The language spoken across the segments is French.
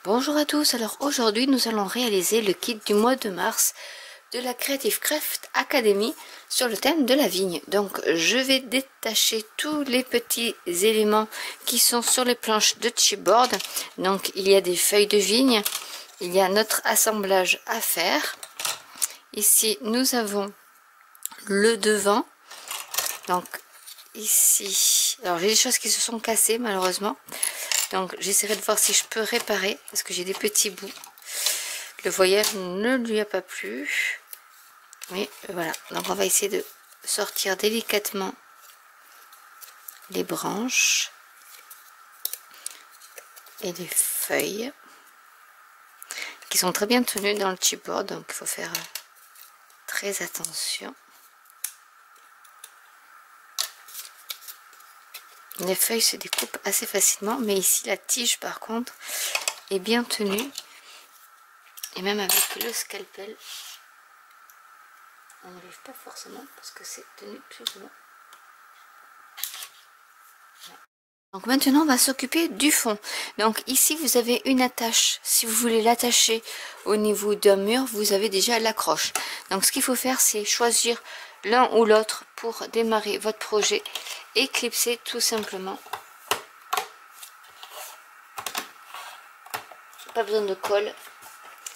Bonjour à tous, alors aujourd'hui nous allons réaliser le kit du mois de mars de la Creative Craft Academy sur le thème de la vigne. Donc je vais détacher tous les petits éléments qui sont sur les planches de chipboard. Donc il y a des feuilles de vigne, il y a notre assemblage à faire. Ici nous avons le devant, donc ici, alors j'ai des choses qui se sont cassées malheureusement. Donc j'essaierai de voir si je peux réparer parce que j'ai des petits bouts. Le voyage ne lui a pas plu. Mais voilà, donc on va essayer de sortir délicatement les branches et les feuilles qui sont très bien tenues dans le chipboard, donc il faut faire très attention. Les feuilles se découpent assez facilement, mais ici la tige par contre est bien tenue. Et même avec le scalpel, on n'arrive pas forcément parce que c'est tenu plus ou moins. Donc maintenant on va s'occuper du fond. Donc ici vous avez une attache. Si vous voulez l'attacher au niveau d'un mur, vous avez déjà l'accroche. Donc ce qu'il faut faire, c'est choisir l'un ou l'autre pour démarrer votre projet et clipser tout simplement. Pas besoin de colle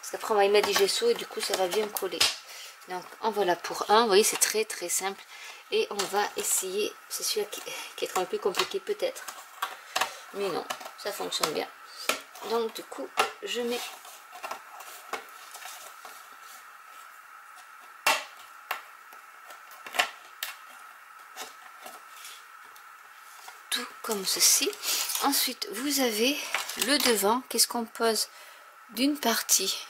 parce qu'après on va y mettre du gesso et du coup ça va bien coller. Donc en voilà pour un. Vous voyez, c'est très simple et on va essayer. C'est celui-là qui est un peu plus compliqué peut-être, mais non, ça fonctionne bien. Donc du coup je mets tout comme ceci. Ensuite vous avez le devant qui se compose d'une partie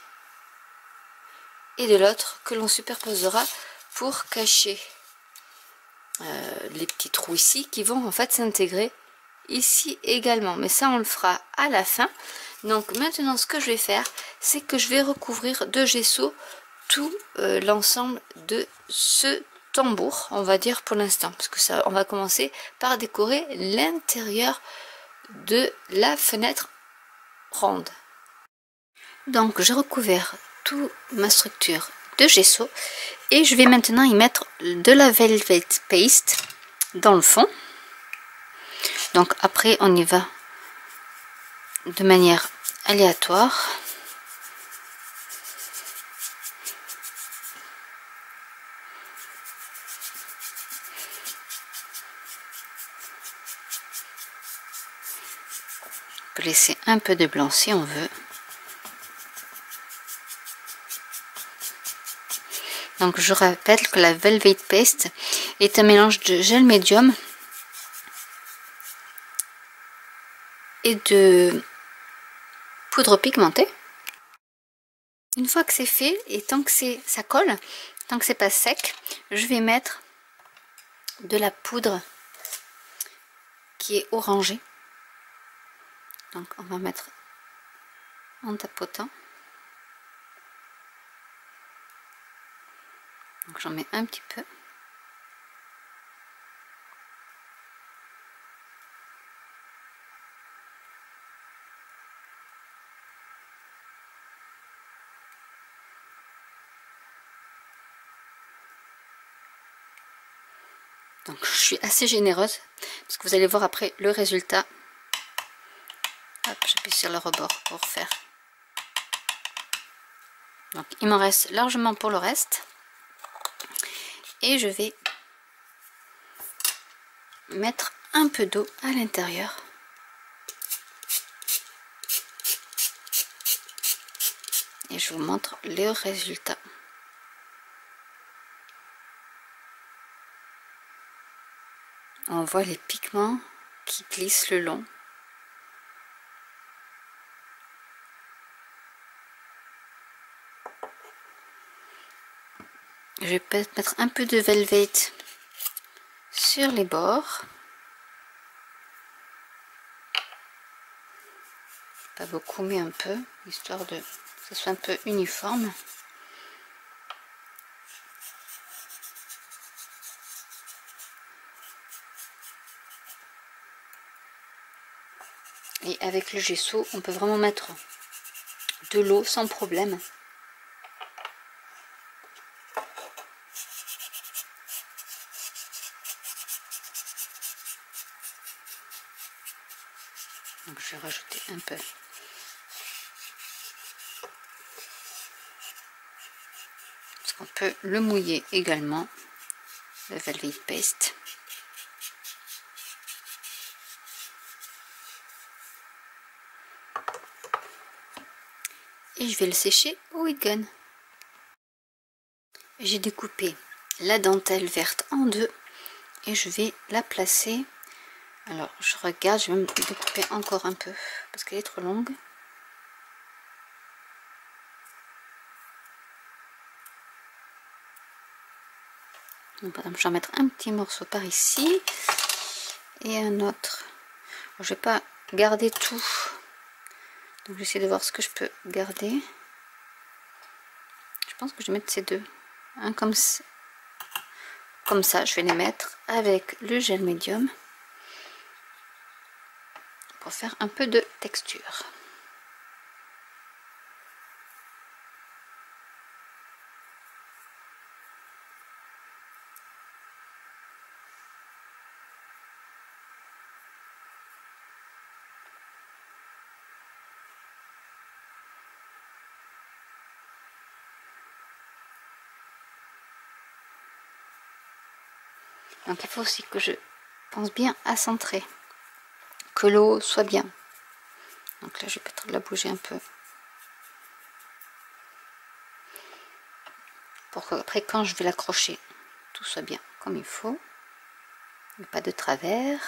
et de l'autre que l'on superposera pour cacher les petits trous ici qui vont en fait s'intégrer ici également, mais ça on le fera à la fin. Donc maintenant ce que je vais faire, c'est que je vais recouvrir de gesso tout l'ensemble de ce tambour, on va dire pour l'instant, parce que ça, on va commencer par décorer l'intérieur de la fenêtre ronde. Donc j'ai recouvert toute ma structure de gesso et je vais maintenant y mettre de la velvet paste dans le fond. Donc après on y va de manière aléatoire. On peut laisser un peu de blanc si on veut. Donc je rappelle que la velvet paste est un mélange de gel médium et de poudre pigmentée. Une fois que c'est fait et tant que ça colle, tant que c'est pas sec, je vais mettre de la poudre qui est orangée. Donc on va mettre en tapotant. Donc j'en mets un petit peu. Donc je suis assez généreuse parce que vous allez voir après le résultat. Hop, j'appuie sur le rebord pour faire. Donc il m'en reste largement pour le reste. Et je vais mettre un peu d'eau à l'intérieur. Et je vous montre le résultat. On voit les pigments qui glissent le long. Je vais peut-être mettre un peu de velvet sur les bords. Pas beaucoup, mais un peu, histoire de que ce soit un peu uniforme. Et avec le gesso, on peut vraiment mettre de l'eau sans problème. Donc je vais rajouter un peu. Parce qu'on peut le mouiller également, le Velvet Paste. Et je vais le sécher au heat gun. J'ai découpé la dentelle verte en deux et je vais la placer. Alors je regarde, je vais me découper encore un peu parce qu'elle est trop longue. Donc, par exemple, je vais en mettre un petit morceau par ici et un autre. Alors, je vais pas garder tout, donc j'essaie de voir ce que je peux garder. Je pense que je vais mettre ces deux, un comme ça, je vais les mettre avec le gel médium pour faire un peu de texture. Donc il faut aussi que je pense bien à centrer, que l'eau soit bien. Donc là je vais peut-être la bouger un peu. Pour qu'après quand je vais l'accrocher, tout soit bien comme il faut. Pas de travers.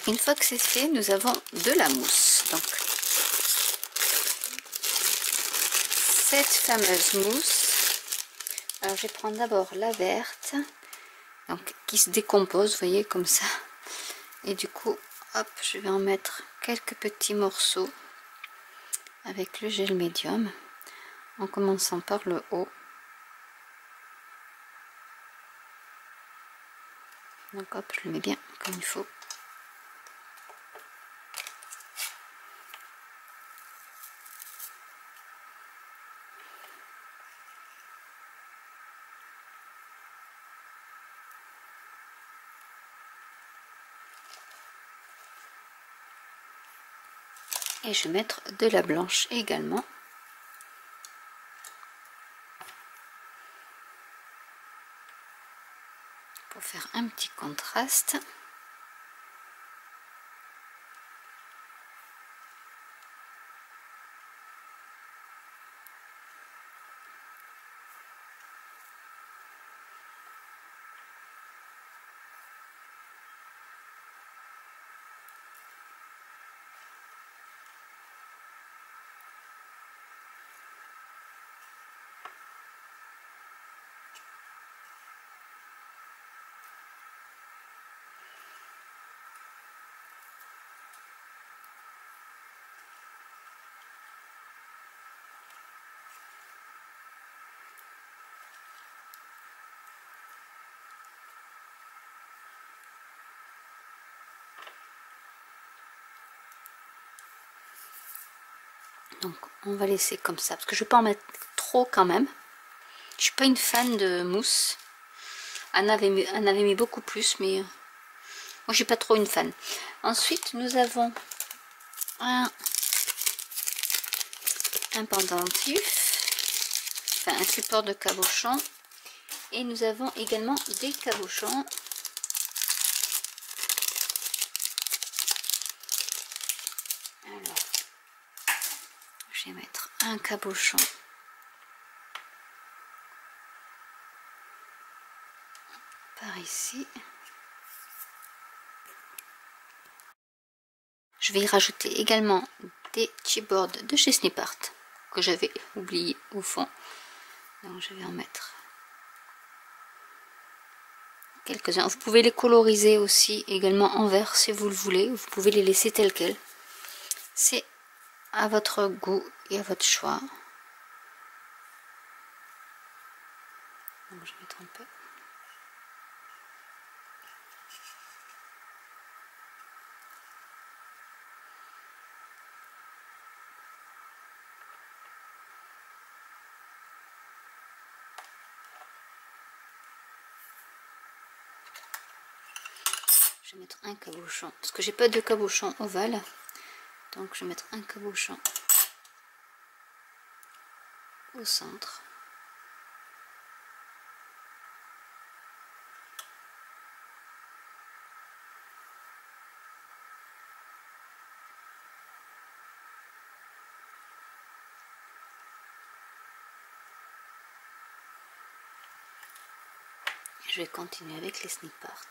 Une fois que c'est fait, nous avons de la mousse. Donc, cette fameuse mousse, alors je vais prendre d'abord la verte, donc qui se décompose, vous voyez, comme ça. Et du coup, hop, je vais en mettre quelques petits morceaux avec le gel médium, en commençant par le haut. Donc hop, je le mets bien comme il faut. Et je vais mettre de la blanche également. Pour faire un petit contraste. Donc on va laisser comme ça, parce que je ne vais pas en mettre trop quand même. Je suis pas une fan de mousse. Anne avait mis beaucoup plus, mais moi je suis pas trop une fan. Ensuite nous avons un pendentif, enfin un support de cabochon, et nous avons également des cabochons. Alors, je vais mettre un cabochon par ici. Je vais y rajouter également des chipboards de chez Snip Art que j'avais oublié au fond. Donc je vais en mettre quelques-uns. Vous pouvez les coloriser aussi également en vert si vous le voulez. Vous pouvez les laisser tels quels. C'est à votre goût et à votre choix. Donc je vais mettre un peu. Je vais mettre un cabochon parce que j'ai pas de cabochon ovale, donc je vais mettre un cabochon au centre. Je vais continuer avec les snip parts.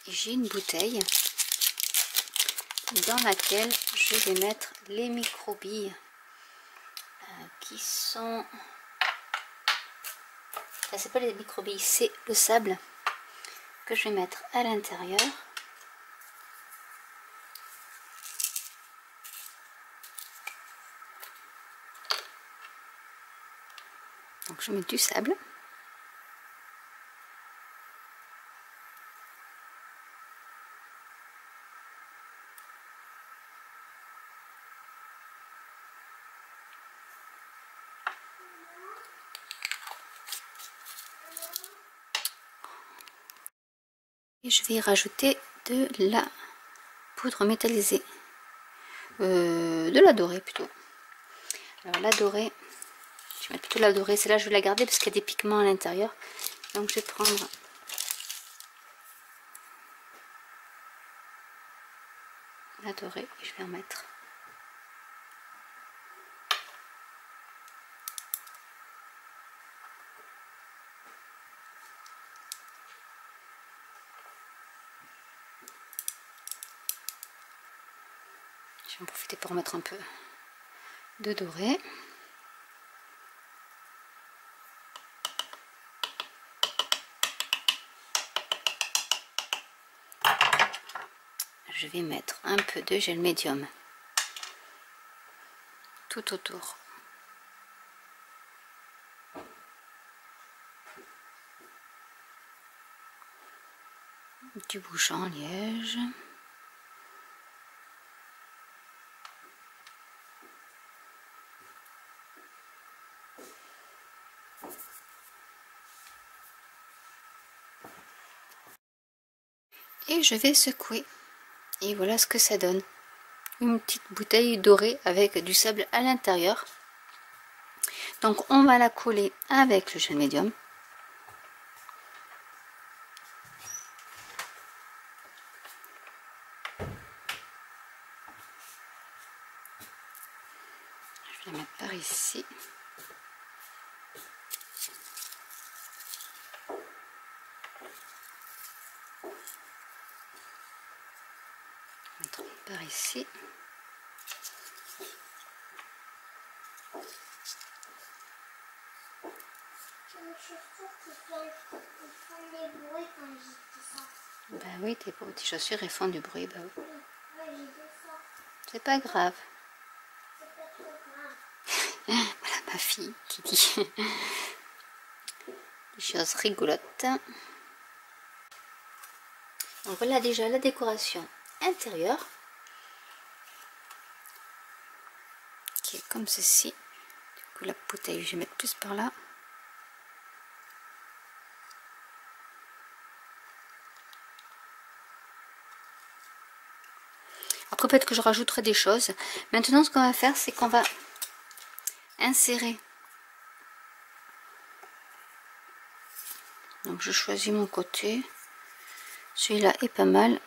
J'ai une bouteille dans laquelle je vais mettre les microbilles qui sont... Ça c'est pas les microbilles, c'est le sable que je vais mettre à l'intérieur. Donc je mets du sable. Et je vais y rajouter de la poudre métallisée. De la dorée plutôt. Alors la dorée, je vais mettre plutôt la dorée. Celle-là je vais la garder parce qu'il y a des pigments à l'intérieur. Donc je vais prendre la dorée et je vais en mettre. Je vais en profiter pour mettre un peu de doré. Je vais mettre un peu de gel médium tout autour. Du bouchon en liège. Et je vais secouer. Et voilà ce que ça donne. Une petite bouteille dorée avec du sable à l'intérieur. Donc on va la coller avec le gel médium. Je vais la mettre par ici. Mettre par ici. Bah oui, tes petites chaussures elles font du bruit. Bah oui. C'est pas grave. Voilà ma fille qui dit des choses rigolotes. Donc voilà déjà la décoration intérieure qui est comme ceci. Du coup la bouteille je vais mettre plus par là. Après peut-être que je rajouterai des choses. Maintenant ce qu'on va faire c'est qu'on va insérer. Donc je choisis mon côté. Celui-là est pas mal.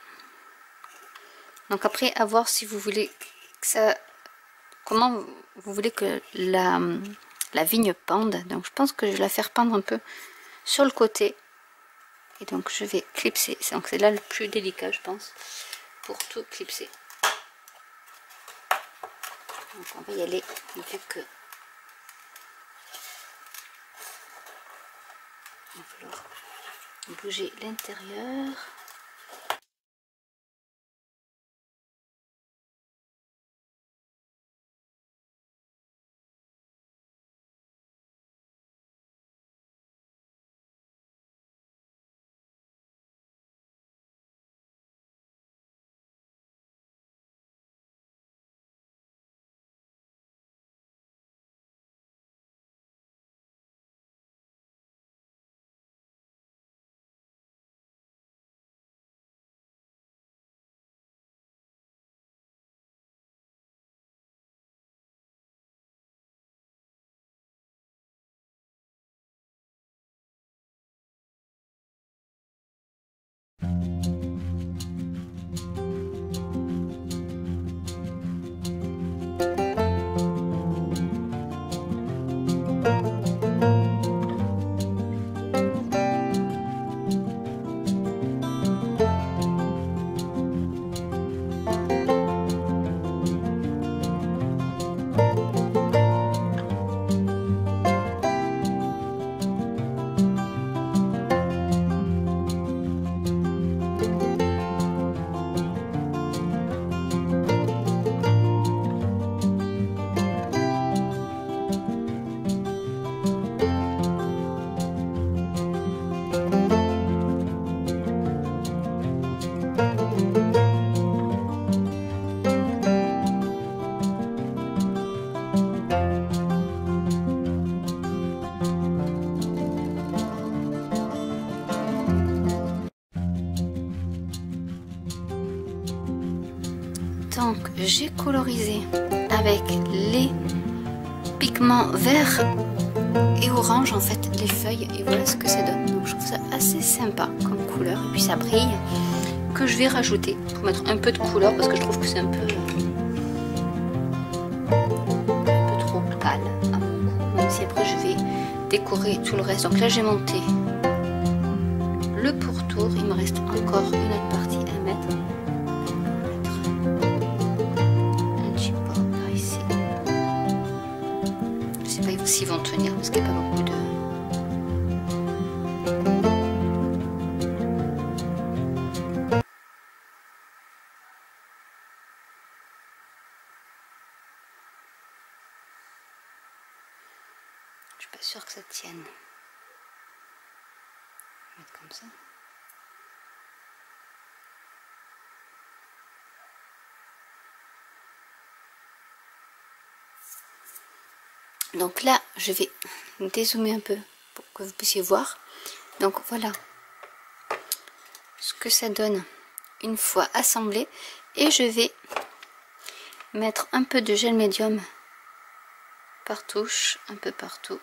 Donc après à voir si vous voulez que ça comment vous voulez que la vigne pende. Donc je pense que je vais la faire pendre un peu sur le côté. Et donc je vais clipser. Donc c'est là le plus délicat, je pense, pour tout clipser. Donc on va y aller, vu que il va falloir bouger l'intérieur. Donc j'ai colorisé avec les pigments verts et orange en fait les feuilles, et voilà ce que ça donne. Donc je trouve ça assez sympa comme couleur, et puis ça brille, que je vais rajouter pour mettre un peu de couleur parce que je trouve que c'est un peu trop pâle à mon goût, même si après je vais décorer tout le reste. Donc là j'ai monté le pourtour, il me reste encore une autre partie à mettre. S'ils vont tenir parce qu'il n'y a pas beaucoup de... Je suis pas sûre que ça tienne. Je vais mettre comme ça. Donc là, je vais dézoomer un peu pour que vous puissiez voir. Donc voilà ce que ça donne une fois assemblé. Et je vais mettre un peu de gel médium par touche, un peu partout.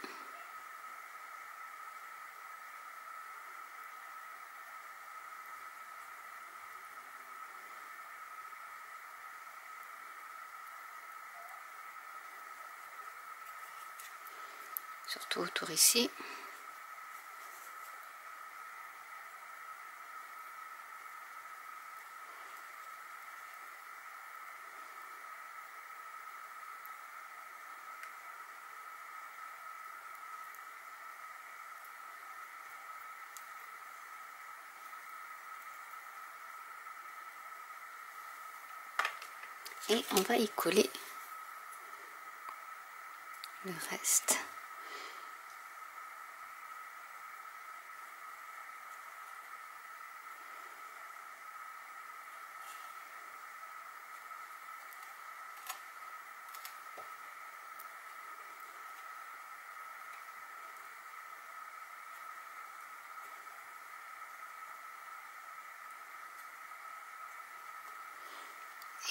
Surtout autour ici. Et on va y coller le reste.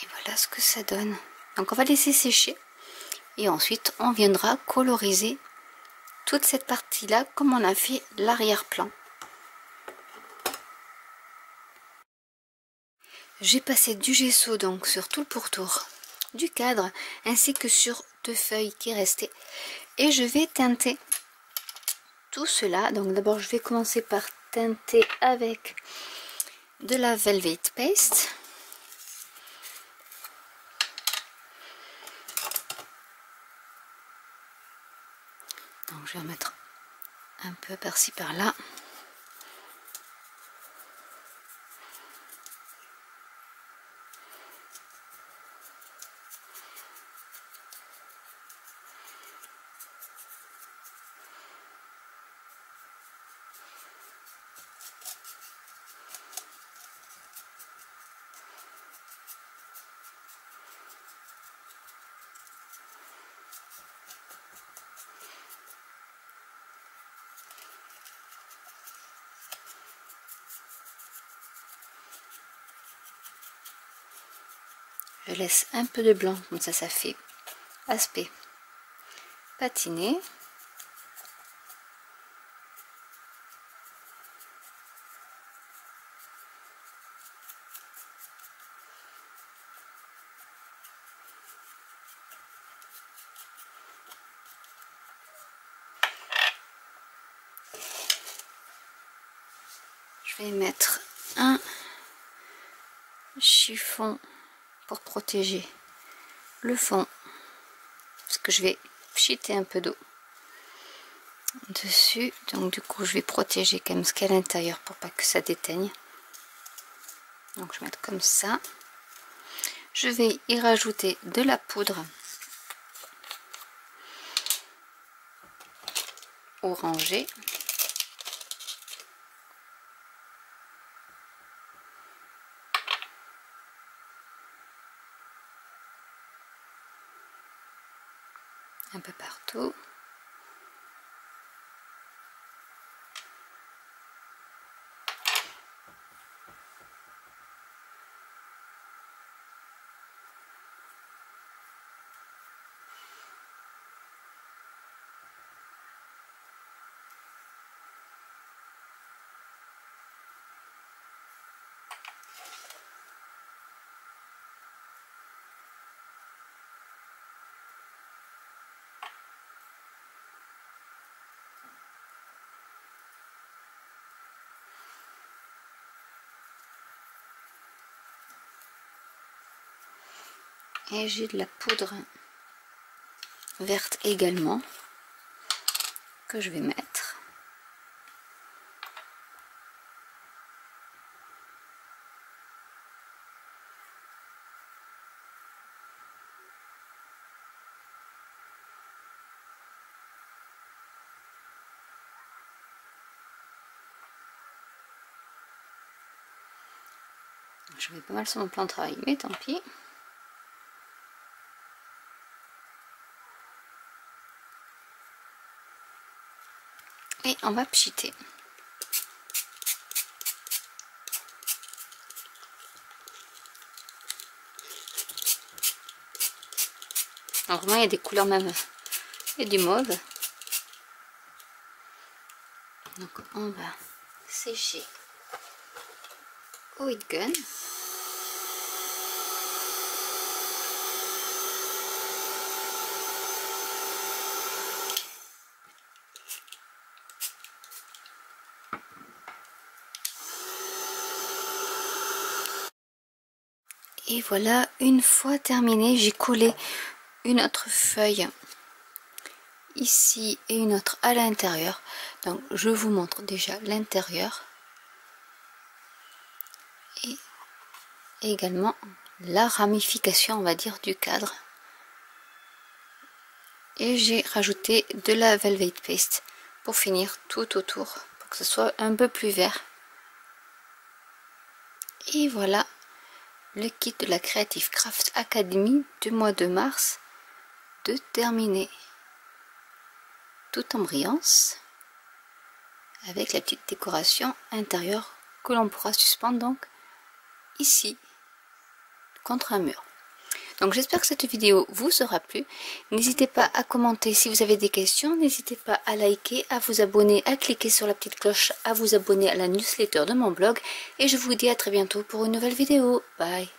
Et voilà ce que ça donne. Donc on va laisser sécher et ensuite on viendra coloriser toute cette partie là comme on a fait l'arrière-plan. J'ai passé du gesso donc sur tout le pourtour du cadre ainsi que sur 2 feuilles qui restaient. Et je vais teinter tout cela. Donc d'abord je vais commencer par teinter avec de la Velvet Paste. Donc je vais en mettre un peu par-ci par-là. Je laisse un peu de blanc, comme ça fait aspect patiné. Je vais mettre un chiffon pour protéger le fond, parce que je vais pchiter un peu d'eau dessus, donc du coup je vais protéger quand même ce qu'il y a à l'intérieur pour pas que ça déteigne. Donc je vais mettre comme ça. Je vais y rajouter de la poudre orangée. Un peu partout. Et j'ai de la poudre verte également que je vais mettre. Je mets pas mal sur mon plan de travail, mais tant pis. Et on va pchiter. Alors vraiment il y a des couleurs même et du mauve. Donc on va sécher au heat gun. Et voilà, une fois terminé, j'ai collé une autre feuille ici et une autre à l'intérieur. Donc je vous montre déjà l'intérieur et également la ramification, on va dire, du cadre. Et j'ai rajouté de la Velvet Paste pour finir tout autour, pour que ce soit un peu plus vert. Et voilà le kit de la Creative Craft Academy du mois de mars de terminer. Tout en brillance, avec la petite décoration intérieure que l'on pourra suspendre donc ici contre un mur. Donc j'espère que cette vidéo vous aura plu. N'hésitez pas à commenter si vous avez des questions, n'hésitez pas à liker, à vous abonner, à cliquer sur la petite cloche, à vous abonner à la newsletter de mon blog, et je vous dis à très bientôt pour une nouvelle vidéo. Bye.